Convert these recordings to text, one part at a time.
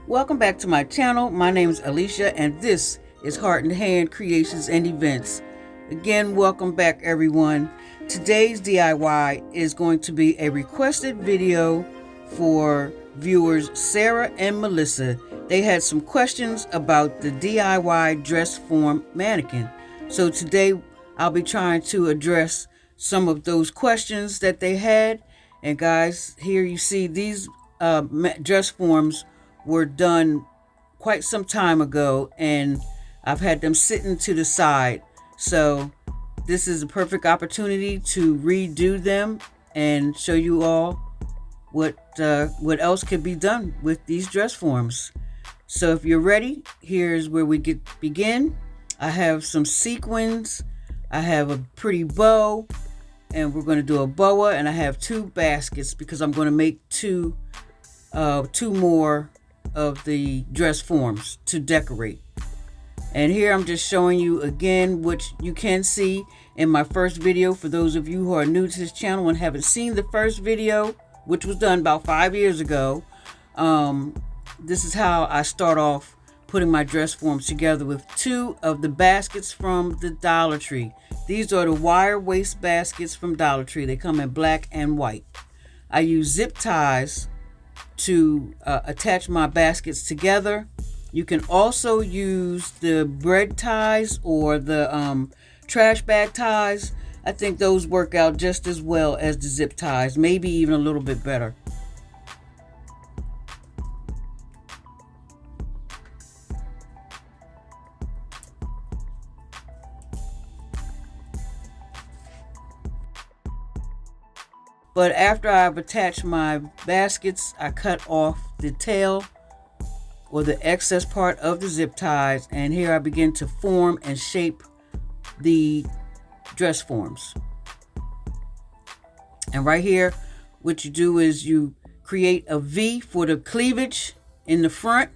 Welcome back to my channel. My name is Alicia and this is Heart and Hand Creations and Events. Again, welcome back everyone. Today's DIY is going to be a requested video for viewers Sarah and Melissa. They had some questions about the DIY dress form mannequin. So today I'll be trying to address some of those questions that they had. And guys, here you see these dress forms were done quite some time ago, and I've had them sitting to the side. So this is a perfect opportunity to redo them and show you all what else could be done with these dress forms. So if you're ready, here's where we begin. I have some sequins, I have a pretty bow, and we're going to do a boa, and I have two baskets because I'm going to make two more of the dress forms to decorate. And here I'm just showing you again, which you can see in my first video. For those of you who are new to this channel and haven't seen the first video, which was done about 5 years ago, this is how I start off putting my dress forms together with two of the baskets from the Dollar Tree. These are the wire waist baskets from Dollar Tree. They come in black and white. I use zip ties to attach my baskets together. You can also use the bread ties or the trash bag ties. I think those work out just as well as the zip ties, maybe even a little bit better. But after I've attached my baskets, I cut off the tail or the excess part of the zip ties, and here I begin to form and shape the dress forms. And right here, what you do is you create a V for the cleavage in the front.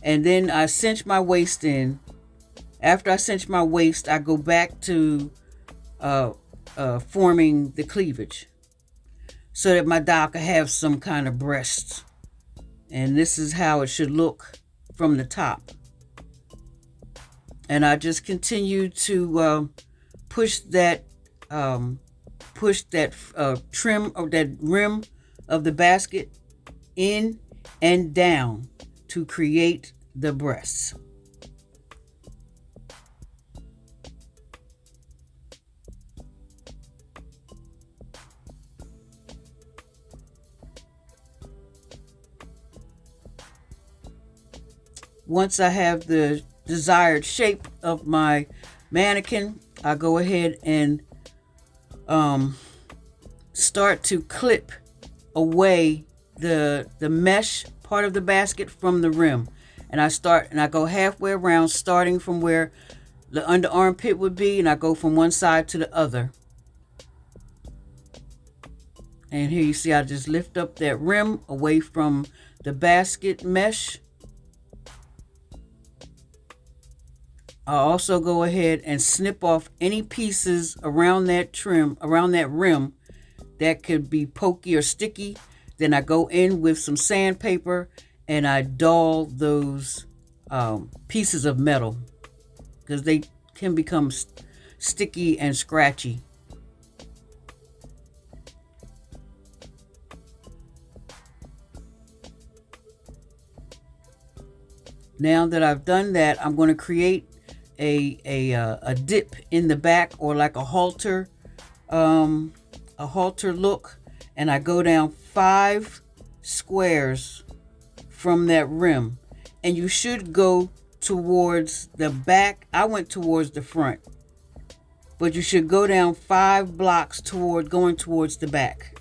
And then I cinch my waist in. After I cinch my waist, I go back to forming the cleavage so that my doll can have some kind of breasts. And this is how it should look from the top. And I just continue to push that trim or that rim of the basket in and down to create the breasts. Once I have the desired shape of my mannequin, I go ahead and start to clip away the mesh part of the basket from the rim. And I go halfway around, starting from where the underarm pit would be, and I go from one side to the other. And here you see I just lift up that rim away from the basket mesh. I'll also go ahead and snip off any pieces around that rim that could be pokey or sticky. Then I go in with some sandpaper and I dull those pieces of metal because they can become sticky and scratchy. Now that I've done that, I'm going to create a dip in the back, or like a halter look, and I go down 5 squares from that rim, and you should go towards the back. I went towards the front, but you should go down 5 blocks going towards the back,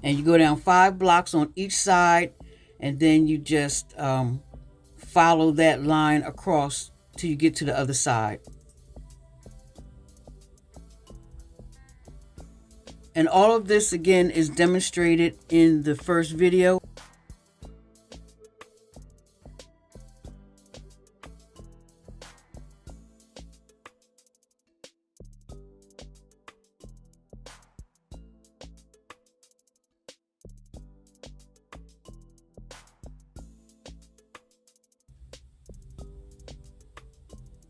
and you go down 5 blocks on each side, and then you just follow that line across till you get to the other side. And all of this again is demonstrated in the first video.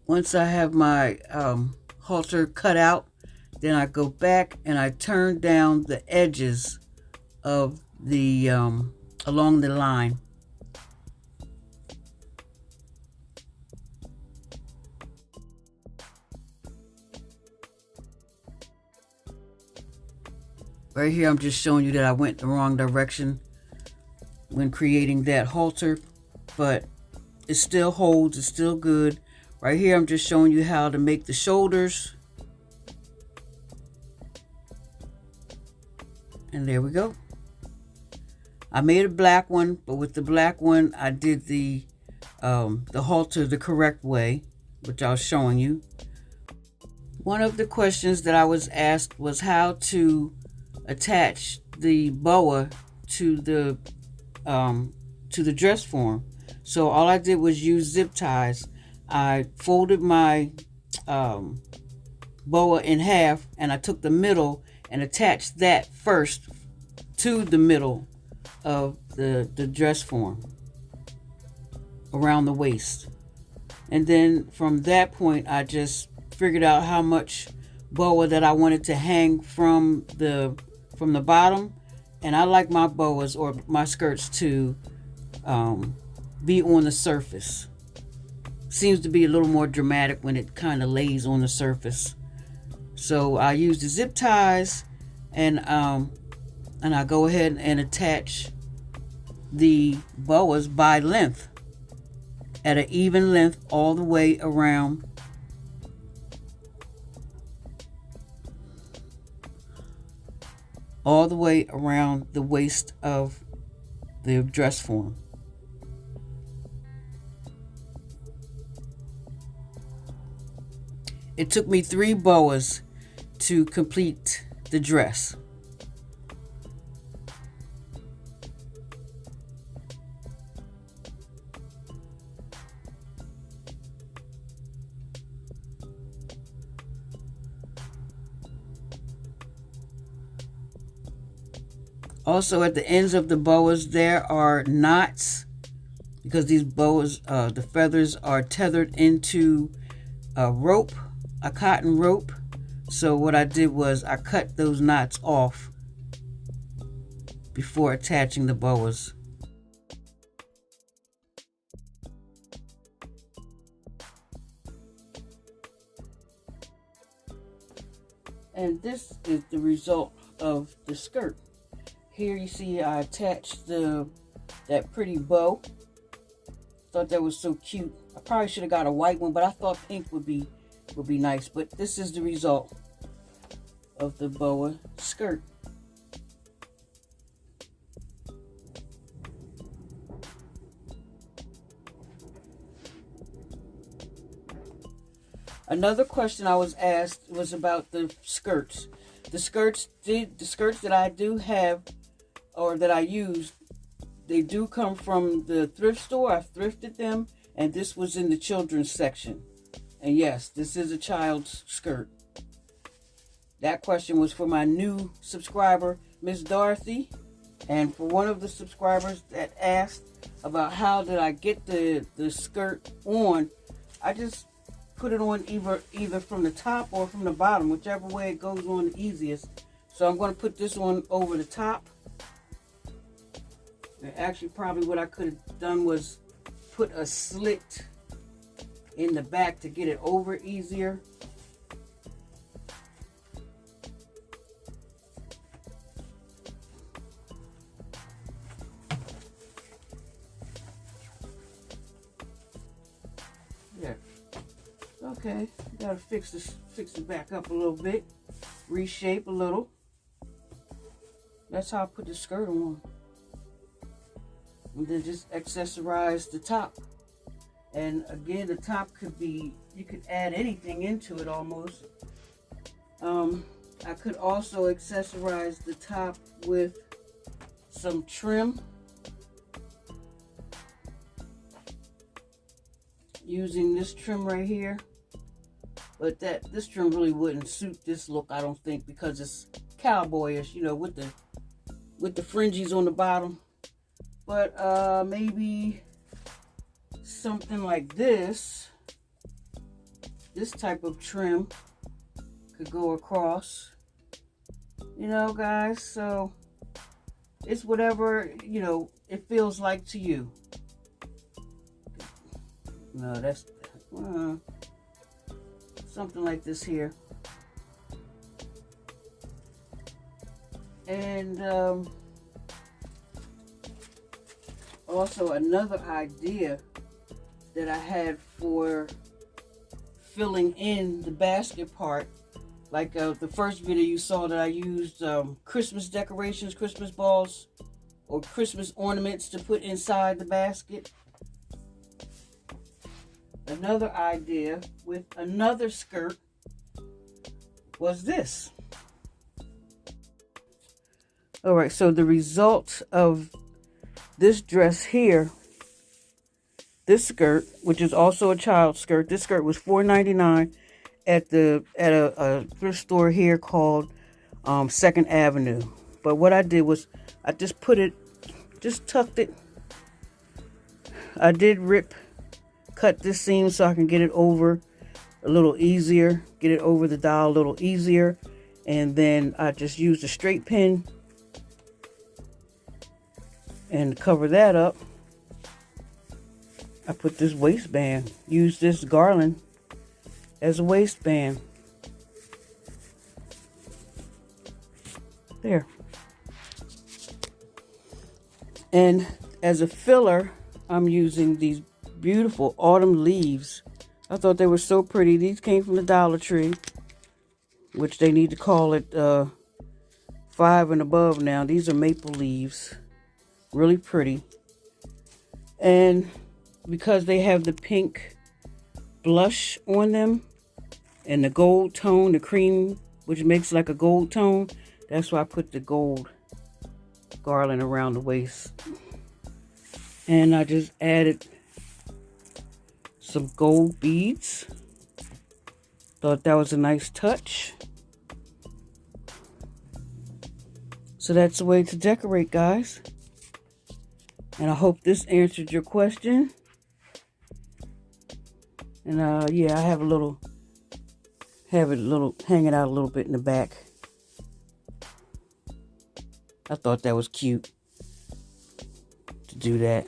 Once I have my halter cut out, then I go back and I turn down the edges of the along the line. Right here, I'm just showing you that I went the wrong direction when creating that halter, but it still holds, it's still good. Right here, I'm just showing you how to make the shoulders. And there we go. I made a black one, but with the black one, I did the halter the correct way, which I was showing you. One of the questions that I was asked was how to attach the boa to the dress form. So all I did was use zip ties. I folded my boa in half, and I took the middle and attached that first to the middle of the dress form around the waist. And then from that point, I just figured out how much boa that I wanted to hang from the bottom. And I like my boas or my skirts to be on the surface. Seems to be a little more dramatic when it kind of lays on the surface. So I use the zip ties, and I go ahead and attach the boas by length at an even length all the way around. All the way around the waist of the dress form. It took me 3 boas to complete the dress. Also, at the ends of the boas, there are knots because these boas, the feathers are tethered into a rope, a cotton rope. So what I did was I cut those knots off before attaching the boas. And this is the result of the skirt. Here you see I attached that pretty bow. Thought that was so cute. I probably should have got a white one, but I thought pink would be nice. But this is the result of the boa skirt. Another question I was asked was about the skirts. The skirts that I do have, or that I use, they do come from the thrift store. I thrifted them, and this was in the children's section. And yes, this is a child's skirt. That question was for my new subscriber, Miss Dorothy. And for one of the subscribers that asked about how did I get the skirt on, I just put it on either from the top or from the bottom, whichever way it goes on the easiest. So I'm going to put this one over the top. And actually, probably what I could have done was put a slit in the back to get it over easier. There. Okay, gotta fix it back up a little bit, reshape a little. That's how I put the skirt on. And then just accessorize the top. And again, the top could be, you could add anything into it almost. I could also accessorize the top with some trim. Using this trim right here. But this trim really wouldn't suit this look, I don't think, because it's cowboyish, you know, with the fringes on the bottom. But maybe something like this this type of trim could go across, you know, guys. So it's whatever, you know, it feels like to you. No, that's something like this here. And also another idea that I had for filling in the basket part, like the first video you saw that I used Christmas decorations, Christmas balls, or Christmas ornaments to put inside the basket. Another idea with another skirt was this. All right, so the result of this dress here, this skirt, which is also a child skirt, this skirt was $4.99 at a thrift store here called 2nd Avenue. But what I did was I just tucked it. I did cut this seam so I can get it over a little easier, get it over the dial a little easier. And then I just used a straight pin and cover that up. I put this waistband, use this garland as a waistband. There. And as a filler, I'm using these beautiful autumn leaves. I thought they were so pretty. These came from the Dollar Tree, which they need to call it 5 and above now. These are maple leaves. Really pretty. And because they have the pink blush on them and the gold tone, the cream, which makes like a gold tone, that's why I put the gold garland around the waist. And I just added some gold beads. Thought that was a nice touch. So that's the way to decorate, guys. And I hope this answered your question. And yeah, I have it hanging out a little bit in the back. I thought that was cute to do that.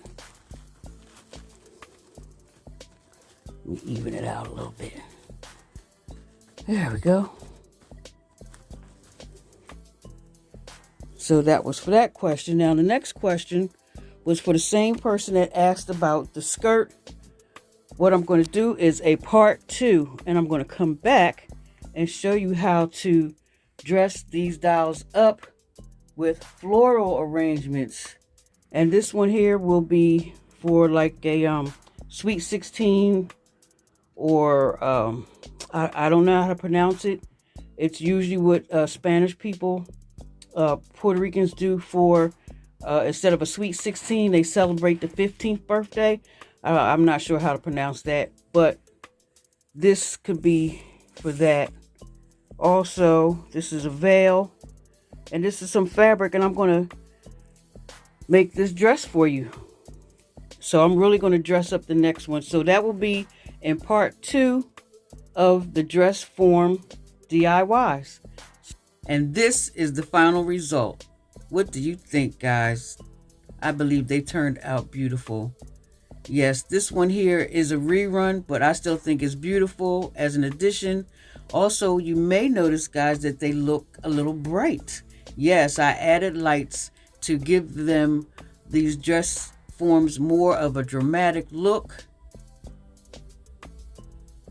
Let me even it out a little bit. There we go. So that was for that question. Now the next question was for the same person that asked about the skirt. What I'm going to do is a part 2, and I'm going to come back and show you how to dress these dolls up with floral arrangements. And this one here will be for like a Sweet 16, or I don't know how to pronounce it. It's usually what Spanish people, Puerto Ricans do for instead of a Sweet 16, they celebrate the 15th birthday. I'm not sure how to pronounce that, but this could be for that. Also, this is a veil, and this is some fabric, and I'm going to make this dress for you. So I'm really going to dress up the next one. So that will be in part 2 of the dress form DIYs. And this is the final result. What do you think, guys? I believe they turned out beautiful. Yes, this one here is a rerun, but I still think it's beautiful as an addition. Also, you may notice, guys, that they look a little bright. Yes, I added lights to give them, these dress forms, more of a dramatic look.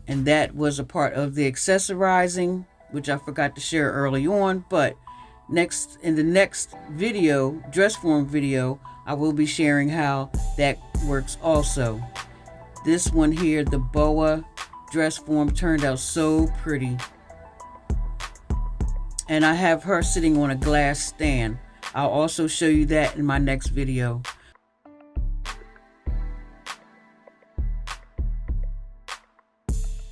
And that was a part of the accessorizing, which I forgot to share early on. But in the next video, dress form video, I will be sharing how that works also. This one here, the boa dress form, turned out so pretty. And I have her sitting on a glass stand. I'll also show you that in my next video.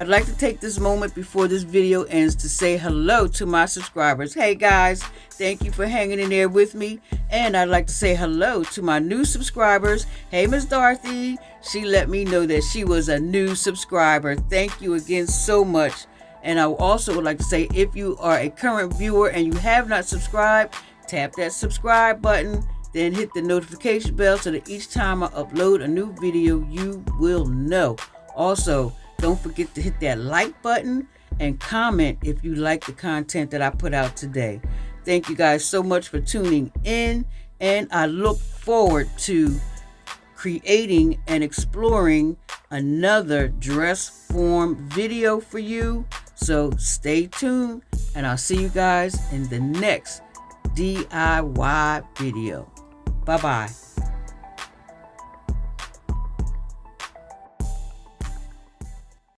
I'd like to take this moment before this video ends to say hello to my subscribers. Hey guys, thank you for hanging in there with me. And I'd like to say hello to my new subscribers. Hey, Miss Dorothy. She let me know that she was a new subscriber. Thank you again so much. And I also would like to say, if you are a current viewer and you have not subscribed, tap that subscribe button, then hit the notification bell so that each time I upload a new video, you will know. Also, don't forget to hit that like button and comment if you like the content that I put out today. Thank you guys so much for tuning in, and I look forward to creating and exploring another dress form video for you. So stay tuned, and I'll see you guys in the next DIY video. Bye-bye.